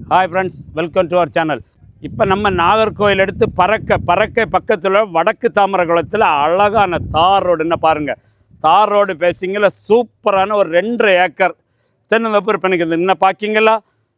Hi friends, welcome to our channel. இப்போ நம்ம நாகர்கோவில் எடுத்து பறக்க பக்கத்தில் வடக்கு தாமரகுளத்தில் அழகான தார் ரோடுன்னு பாருங்கள். தார் ரோடு பேசிங்கில் சூப்பரான ஒரு 2.5 ஏக்கர் தென்னந்தோப்பு விற்பனைக்கு இன்னும் பார்க்கிங்களா.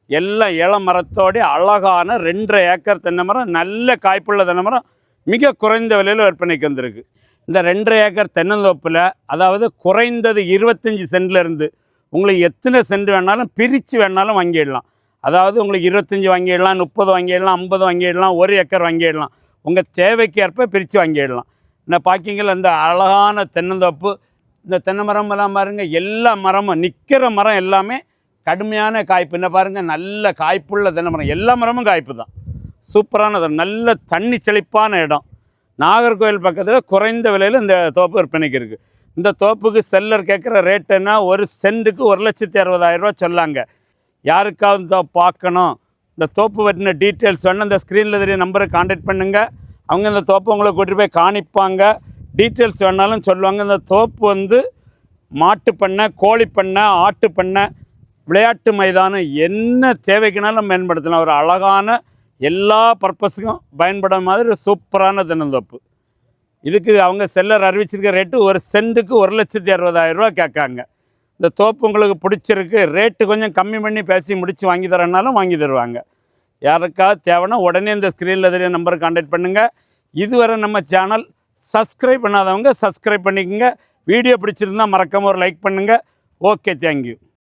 எல்லாம் இளம் மரத்தோடு அழகான 2.5 ஏக்கர் தென்னை மரம், நல்ல காய்ப்புள்ள தென்னை மரம், மிக குறைந்த விலையில் விற்பனைக்கு வந்திருக்கு. இந்த 2.5 ஏக்கர் தென்னந்தோப்பில் அதாவது குறைந்தது 25 சென்ட்லேருந்து உங்களுக்கு எத்தனை சென்ட் வேணாலும் பிரித்து வேணாலும் வாங்கிடலாம். அதாவது உங்களுக்கு 25 வாங்கிடலாம், 30 வாங்கிடலாம், 50 வாங்கிடலாம், 1 ஏக்கர் வாங்கிடலாம். உங்கள் தேவைக்கு ஏற்ப பிரித்து வாங்கிடலாம். இந்த பார்க்கிங்கில் இந்த அழகான தென்னந்தோப்பு, இந்த தென்னை மரம் எல்லாம் பாருங்கள், எல்லா மரமும் நிற்கிற மரம் எல்லாமே கடுமையான காய்ப்பு. என்ன பாருங்கள், நல்ல காய்ப்புள்ள தென்னை மரம், எல்லா மரமும் காய்ப்பு தான். சூப்பரானது, நல்ல தண்ணி செழிப்பான இடம். நாகர்கோவில் பக்கத்தில் குறைந்த விலையில் இந்த தோப்பு விற்பனைக்கு இருக்குது. இந்த தோப்புக்கு செல்லர் கேட்குற ரேட்டுன்னா ஒரு சென்ட்டுக்கு 1,60,000 ரூபா சொல்லாங்க. யாருக்காவது தோப்பு பார்க்கணும், இந்த தோப்பு பற்றின டீட்டெயில்ஸ் வேணும், இந்த ஸ்க்ரீனில் தெரிய நம்பரை கான்டாக்ட் பண்ணுங்கள். அவங்க இந்த தோப்பு உங்களை கூட்டிகிட்டு போய் காணிப்பாங்க. டீட்டெயில்ஸ் வேணாலும் சொல்லுவாங்க. இந்த தோப்பு மாட்டு பண்ணை, கோழி பண்ணை, ஆட்டு பண்ணை, விளையாட்டு மைதானம், என்ன தேவைக்குனாலும் பயன்படுத்தலாம். ஒரு அழகான எல்லா பர்பஸுக்கும் பயன்படுற மாதிரி ஒரு சூப்பரான தென்னந்தோப்பு. இதுக்கு அவங்க செல்லர் அறிவிச்சிருக்க ரேட்டு ஒரு சென்ட்டுக்கு 1,60,000 ரூபா கேட்காங்க. இந்த தோப்பு உங்களுக்கு பிடிச்சிருக்கு, ரேட்டு கொஞ்சம் கம்மி பண்ணி பேசி முடித்து வாங்கி தரனாலும் வாங்கி தருவாங்க. யாருக்காவது தேவைன்னா உடனே இந்த ஸ்க்ரீனில் தெரிய நம்பருக்கு கான்டாக்ட் பண்ணுங்கள். இதுவரை நம்ம சேனல் சப்ஸ்கிரைப் பண்ணாதவங்க சப்ஸ்கிரைப் பண்ணிக்கோங்க. வீடியோ பிடிச்சிருந்தால் மறக்காமல் ஒரு லைக் பண்ணுங்கள். Okay, thank you.